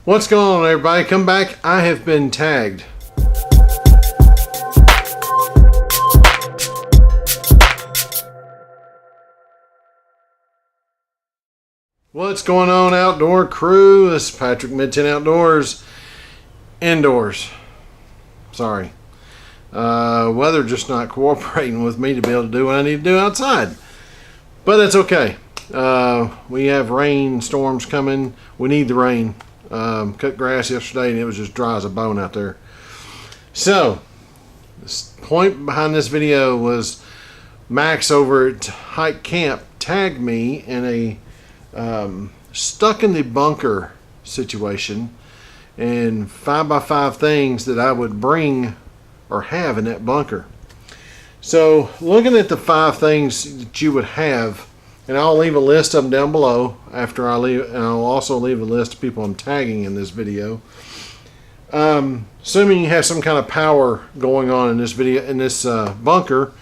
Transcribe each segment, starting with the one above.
What's going on, everybody? Come back. I have been tagged. What's going on, outdoor crew? This is Patrick, Mid-10 Outdoors. Indoors. Sorry. Weather just not cooperating with me to be able to do what I need to do outside. But that's okay. We have rain storms coming. We need the rain. Cut grass yesterday and it was just dry as a bone out there. So, the point behind this video was Max over at Hike Camp tagged me in a stuck in the bunker situation and 5x5 things that I would bring or have in that bunker. So, looking at the 5 things that you would have, and I'll leave a list of them down below after I leave, and I'll also leave a list of people I'm tagging in this video. Assuming you have some kind of power going on in this video, in this bunker,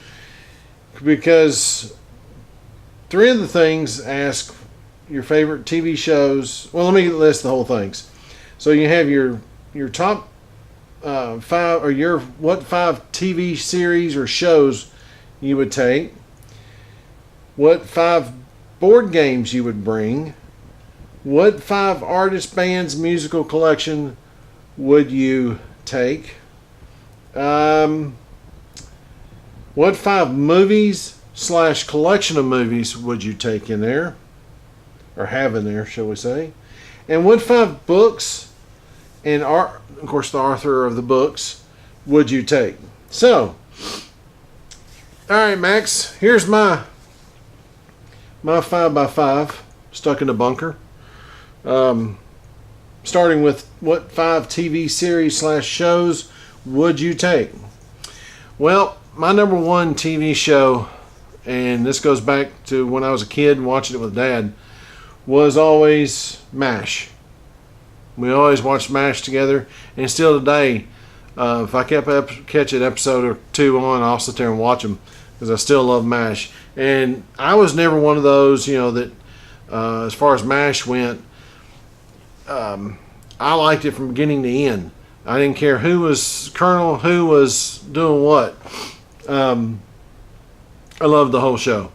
because 3 of the things ask your favorite TV shows. Well, let me list the whole things. So you have your top 5, or your what 5 TV series or shows you would take. What 5 board games you would bring? What 5 artist bands musical collection would you take? What 5 movies / collection of movies would you take in there? Or have in there, shall we say? And what 5 books and art, of course the author of the books, would you take? So, alright Max, here's my 5x5 stuck in a bunker. Starting with what 5 TV series / shows would you take? Well, my number 1 TV show, and this goes back to when I was a kid and watching it with Dad, was always MASH. We always watched MASH together, and still today, if I catch an episode or 2 on, I'll sit there and watch them because I still love MASH. And I was never one of those, that as far as MASH went, I liked it from beginning to end. I didn't care who was Colonel, who was doing what. I loved the whole show.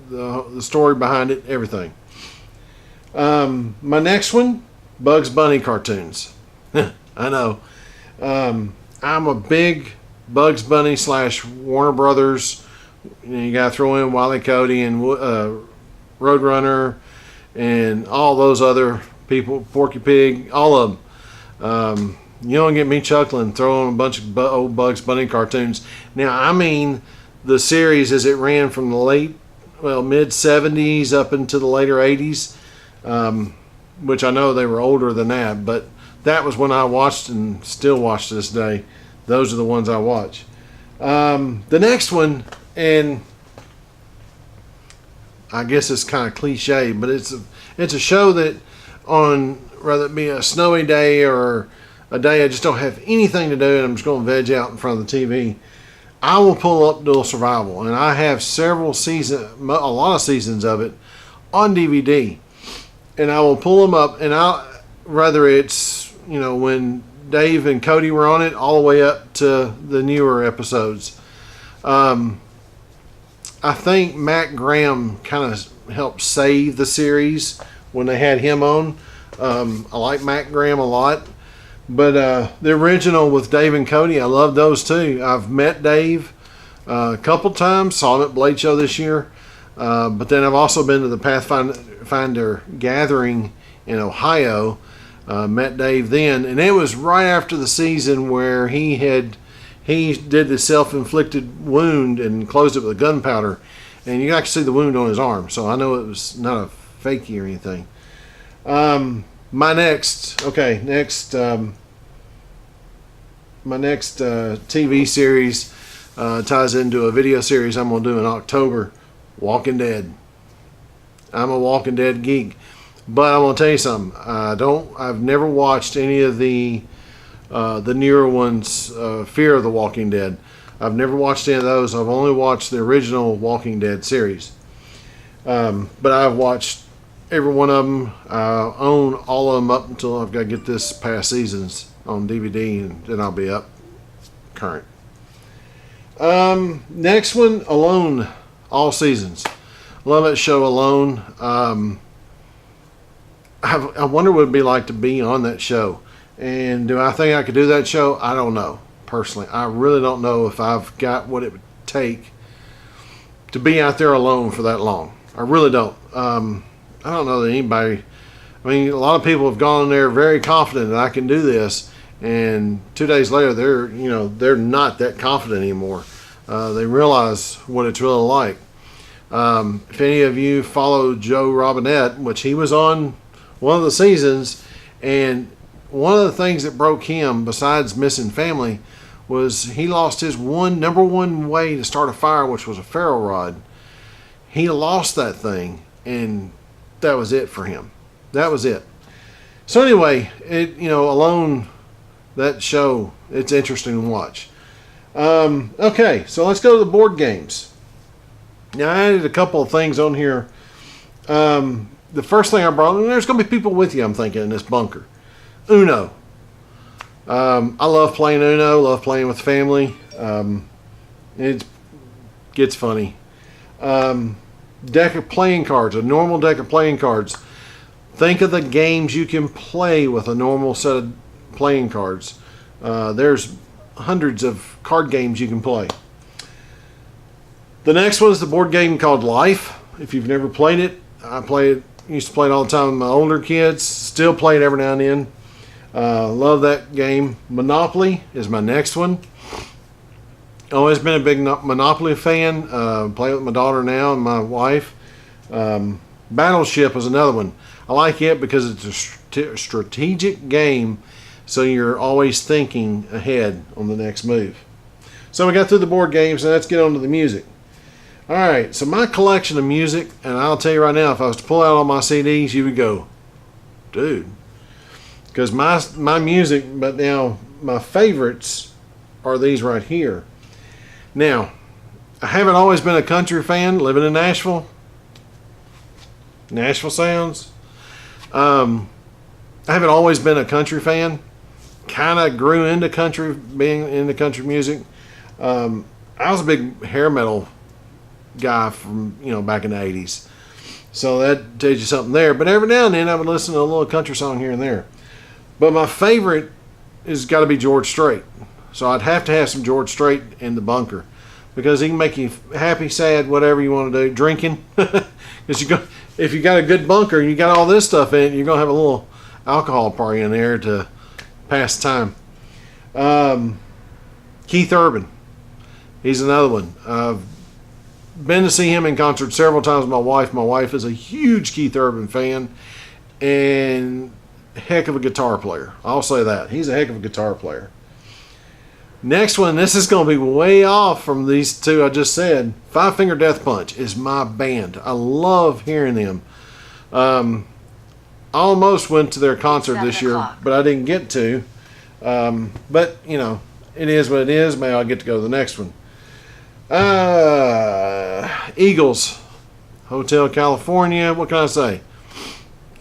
The story behind it, everything. My next one, Bugs Bunny cartoons. I know. I'm a big Bugs Bunny / Warner Brothers. You gotta throw in Wile E. Coyote and Roadrunner and all those other people, Porky Pig, all of them. You don't get me chuckling throwing a bunch of old Bugs Bunny cartoons. Now, I mean the series as it ran from the mid 70s up into the later 80s, which I know they were older than that, but that was when I watched and still watch to this day. Those are the ones I watch. The next one, and I guess it's kind of cliche, but it's a show that on, whether it be a snowy day or a day I just don't have anything to do and I'm just going to veg out in front of the TV, I will pull up Dual Survival, and I have several seasons, a lot of seasons of it on DVD, and I will pull them up, and whether it's when Dave and Cody were on it all the way up to the newer episodes. I think Matt Graham kind of helped save the series when they had him on. I like Matt Graham a lot. But the original with Dave and Cody, I love those too. I've met Dave a couple times, saw him at Blade Show this year. But then I've also been to the Pathfinder gathering in Ohio. Met Dave then. And it was right after the season where he did the self-inflicted wound and closed it with gunpowder, and you got to see the wound on his arm, so I know it was not a fakie or anything. My next TV series ties into a video series I'm going to do in October, Walking Dead. I'm a Walking Dead geek, but I'm going to tell you something. I've never watched any of the newer ones, Fear of the Walking Dead. I've never watched any of those. I've only watched the original Walking Dead series. But I've watched every one of them. I own all of them up until I've got to get this past seasons on DVD, and then I'll be up current. Next one, Alone, all seasons. Love that show, Alone. I wonder what it'd be like to be on that show. And do I think I could do that show? I don't know. Personally, I really don't know if I've got what it would take to be out there alone for that long. I really don't. I don't know that anybody. I mean, a lot of people have gone in there very confident that I can do this, and 2 days later, they're not that confident anymore. They realize what it's really like. If any of you follow Joe Robinette, which he was on one of the seasons, and one of the things that broke him, besides missing family, was he lost his number one way to start a fire, which was a ferro rod. He lost that thing, and that was it for him. That was it. So anyway, Alone, that show, it's interesting to watch. Okay, so let's go to the board games. Now, I added a couple of things on here. The first thing I brought, and there's going to be people with you, I'm thinking, in this bunker. Uno. I love playing Uno, love playing with family. It gets funny. Deck of playing cards, a normal deck of playing cards. Think of the games you can play with a normal set of playing cards. There's hundreds of card games you can play. The next one is the board game called Life. If you've never played it, used to play it all the time with my older kids. Still play it every now and then. Love that game. Monopoly is my next one. Always been a big Monopoly fan. Play with my daughter now and my wife. Battleship is another one. I like it because it's a strategic game, so you're always thinking ahead on the next move. So we got through the board games, and let's get on to the music. All right, so my collection of music, and I'll tell you right now, if I was to pull out all my CDs, you would go, dude. Because my music, but now my favorites are these right here. Now, I haven't always been a country fan, living in Nashville. Nashville sounds. I haven't always been a country fan. Kind of grew into country, being into country music. I was a big hair metal guy from back in the 80s. So that tells you something there. But every now and then I would listen to a little country song here and there. But my favorite has got to be George Strait. So I'd have to have some George Strait in the bunker, because he can make you happy, sad, whatever you want to do. Drinking. Because if you got a good bunker and you got all this stuff in it, you're going to have a little alcohol party in there to pass the time. Keith Urban. He's another one. I've been to see him in concert several times with my wife. My wife is a huge Keith Urban fan and heck of a guitar player. I'll say that. He's a heck of a guitar player. Next one, this is going to be way off from these two I just said. Five Finger Death Punch is my band. I love hearing them. I almost went to their concert this year, but I didn't get to. But, it is what it is. Maybe I'll get to go to the next one. Eagles. Hotel California. What can I say?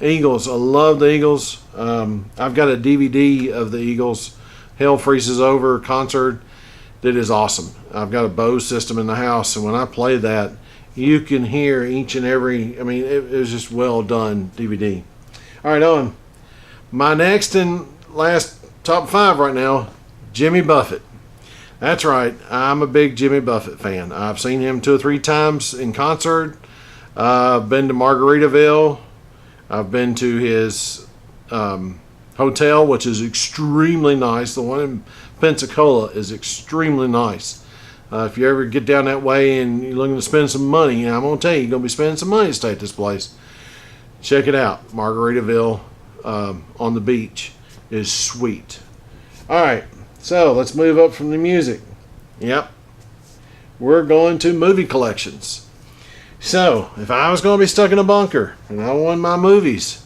Eagles. I love the Eagles. I've got a DVD of the Eagles Hell Freezes Over concert that is awesome. I've got a Bose system in the house, and when I play that, you can hear each and every. I mean, it was just well done DVD. All right, on my next and last top 5 right now, Jimmy Buffett. That's right, I'm a big Jimmy Buffett fan. I've seen him 2 or 3 times in concert. I've been to Margaritaville. I've been to his hotel, which is extremely nice. The one in Pensacola is extremely nice. If you ever get down that way and you're looking to spend some money, I'm going to tell you, you're going to be spending some money to stay at this place. Check it out. Margaritaville on the beach is sweet. All right, so let's move up from the music. Yep. We're going to movie collections. So, if I was going to be stuck in a bunker and I wanted my movies,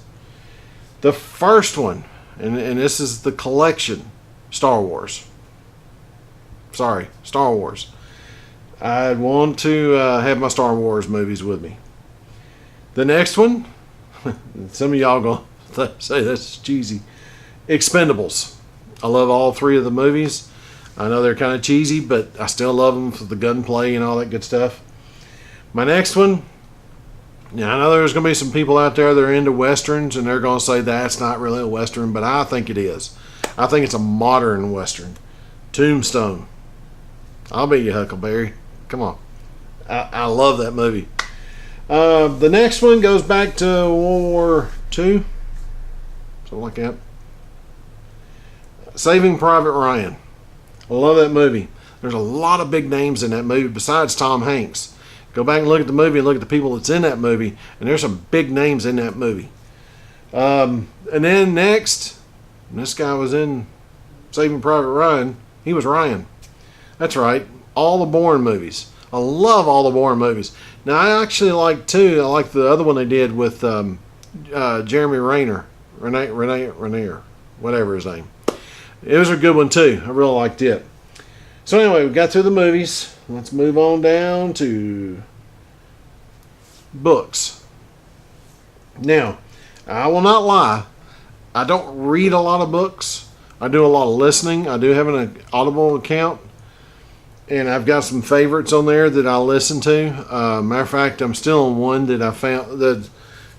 the first one, and this is the collection, Star Wars. Sorry, Star Wars. I'd want to have my Star Wars movies with me. The next one, Some of y'all gonna say that's cheesy. Expendables. I love all three of the movies. I know they're kind of cheesy, but I still love them for the gunplay and all that good stuff. My next one, yeah, I know there's going to be some people out there that are into Westerns, and they're going to say that's not really a Western, but I think it is. I think it's a modern Western. Tombstone. I'll be your Huckleberry. Come on. I love that movie. The next one goes back to World War II. Something like that. Saving Private Ryan. I love that movie. There's a lot of big names in that movie besides Tom Hanks. Go back and look at the movie and look at the people that's in that movie, and there's some big names in that movie. And then next, this guy was in Saving Private Ryan. He was Ryan. That's right. All the Bourne movies. I love all the Bourne movies. Now, I actually like two. I like the other one they did with Jeremy Renner. Renner, whatever his name. It was a good one too. I really liked it. So anyway, we got through the movies. Let's move on down to books. Now, I will not lie. I don't read a lot of books. I do a lot of listening. I do have an Audible account, and I've got some favorites on there that I listen to. Matter of fact, I'm still on one that I found that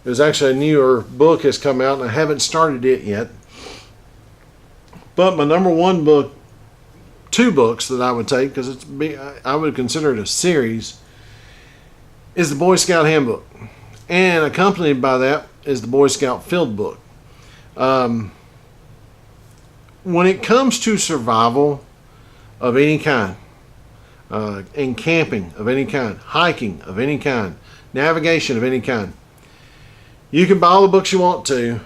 there's actually a newer book has come out, and I haven't started it yet. But my number one book, two books that I would take, because I would consider it a series, is the Boy Scout Handbook. And accompanied by that is the Boy Scout Field Book. When it comes to survival of any kind, and camping of any kind, hiking of any kind, navigation of any kind, you can buy all the books you want to,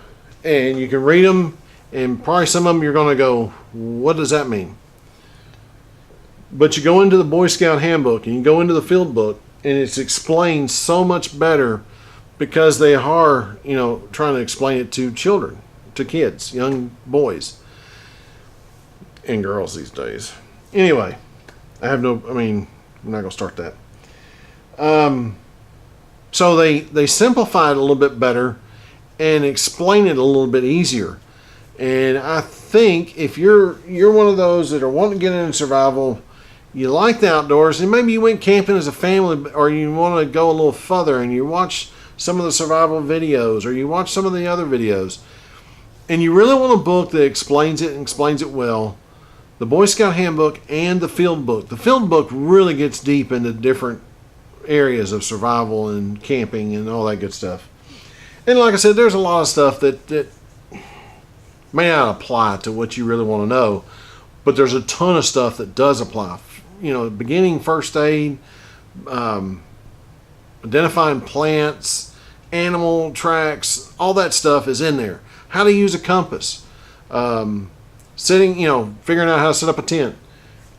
and you can read them, and probably some of them you're going to go, what does that mean? But you go into the Boy Scout Handbook and you go into the Field Book, and it's explained so much better because they are, trying to explain it to children, to kids, young boys and girls these days. Anyway, I'm not going to start that. So they simplify it a little bit better and explain it a little bit easier. And I think if you're one of those that are wanting to get into survival, you like the outdoors, and maybe you went camping as a family, or you want to go a little further and you watch some of the survival videos, or you watch some of the other videos, and you really want a book that explains it and explains it well, the Boy Scout Handbook and the Field Book. The Field Book really gets deep into different areas of survival and camping and all that good stuff. And like I said, there's a lot of stuff that may not apply to what you really want to know, but there's a ton of stuff that does apply. Beginning first aid, identifying plants, animal tracks, all that stuff is in there. How to use a compass, figuring out how to set up a tent,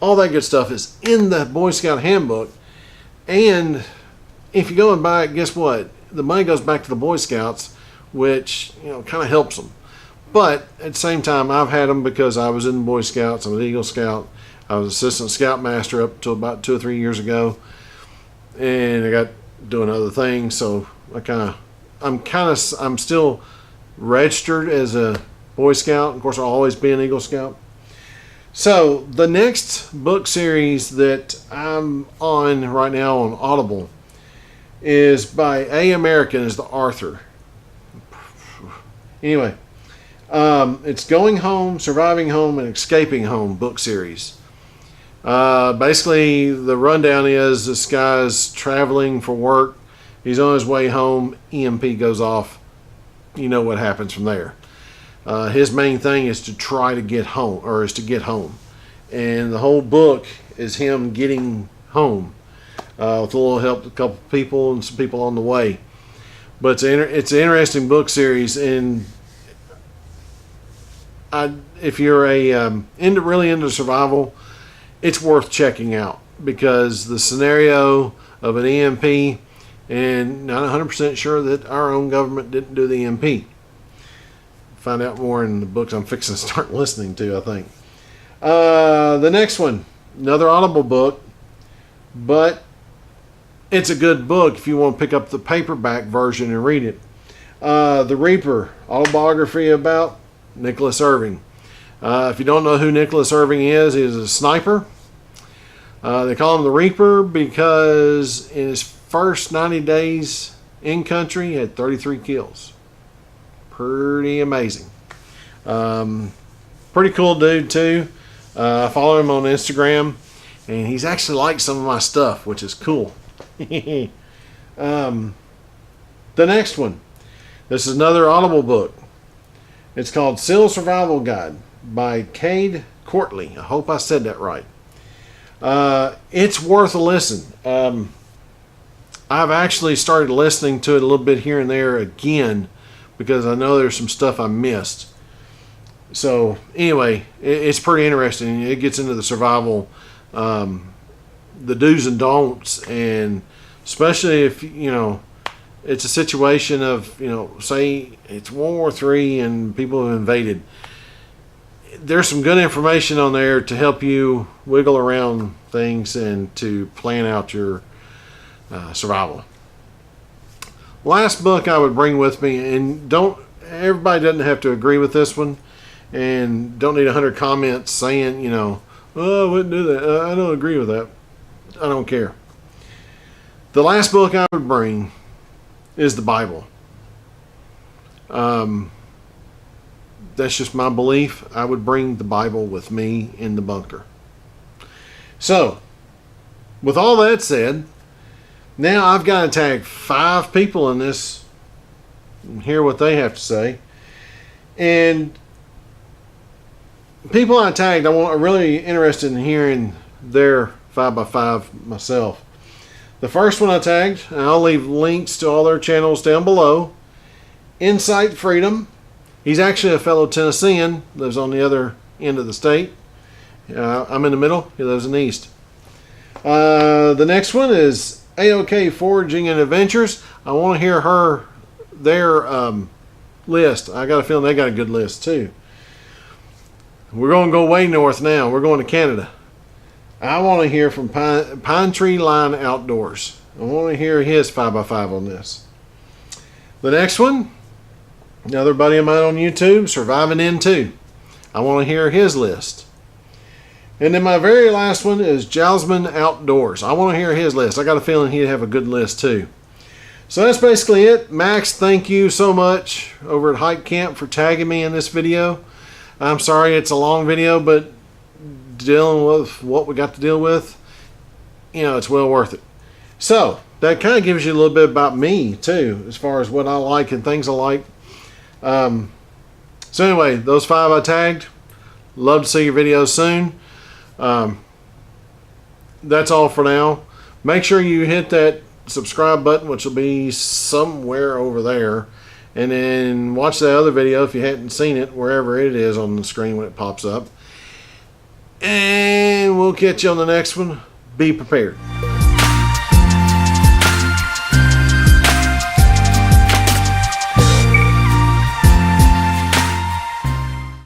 all that good stuff is in the Boy Scout Handbook. And if you go and buy it, guess what? The money goes back to the Boy Scouts, which kind of helps them. But at the same time, I've had them because I was in the Boy Scouts. I was Eagle Scout. I was assistant scoutmaster up until about 2 or 3 years ago, and I got doing other things. So I'm still registered as a Boy Scout. Of course, I'll always be an Eagle Scout. So the next book series that I'm on right now on Audible is by A. American, is the Arthur. Anyway. It's Going Home, Surviving Home, and Escaping Home book series. Basically, the rundown is this guy's traveling for work. He's on his way home. EMP goes off. You know what happens from there. His main thing is to try to get home, or is to get home. And the whole book is him getting home with a little help of a couple people and some people on the way. But it's an interesting book series, and if you're really into survival, it's worth checking out, because the scenario of an EMP, and not 100% sure that our own government didn't do the EMP. Find out more in the books I'm fixing to start listening to, I think. The next one, another Audible book, but it's a good book if you want to pick up the paperback version and read it. The Reaper, autobiography about Nicholas Irving. If you don't know who Nicholas Irving is, he's a sniper. They call him the Reaper because in his first 90 days in country, he had 33 kills. Pretty amazing. Pretty cool dude too. I follow him on Instagram, and he's actually liked some of my stuff, which is cool. The next one. This is another Audible book. It's called Seal Survival Guide by Cade Courtley. I hope I said that right. It's worth a listen. I've actually started listening to it a little bit here and there again because I know there's some stuff I missed. So anyway, it's pretty interesting. It gets into the survival, the do's and don'ts, and especially if, you know, it's a situation of, you know, say it's World War III and people have invaded. There's some good information on there to help you wiggle around things and to plan out your survival. Last book I would bring with me, and everybody doesn't have to agree with this one, and don't need 100 comments saying, you know, oh, I wouldn't do that. I don't agree with that. I don't care. The last book I would bring is the Bible. That's just my belief. I would bring the Bible with me in the bunker. So, with all that said, now I've got to tag 5 people in this and hear what they have to say. And people I tagged, I'm really interested in hearing their 5x5 myself. The first one I tagged, and I'll leave links to all their channels down below. Insight Freedom. He's actually a fellow Tennessean, lives on the other end of the state. I'm in the middle, he lives in the east. The next one is AOK Foraging and Adventures. I want to hear their list. I got a feeling they got a good list too. We're going to go way north now. We're going to Canada. I want to hear from Pinetree Outdoors. I want to hear his 5x5 on this. The next one, another buddy of mine on YouTube, Surviving N2. I want to hear his list. And then my very last one is Jelsma Outdoors. I want to hear his list. I got a feeling he'd have a good list too. So that's basically it. Max, thank you so much over at Hike Camp for tagging me in this video. I'm sorry it's a long video, but dealing with what we got to deal with, you know, it's well worth it. So that kind of gives you a little bit about me too, as far as what I like and things I like. So anyway, those 5 I tagged. Love to see your videos soon. That's all for now. Make sure you hit that subscribe button, which will be somewhere over there, and then watch the other video if you hadn't seen it, wherever it is on the screen when it pops up. And we'll catch you on the next one. Be prepared.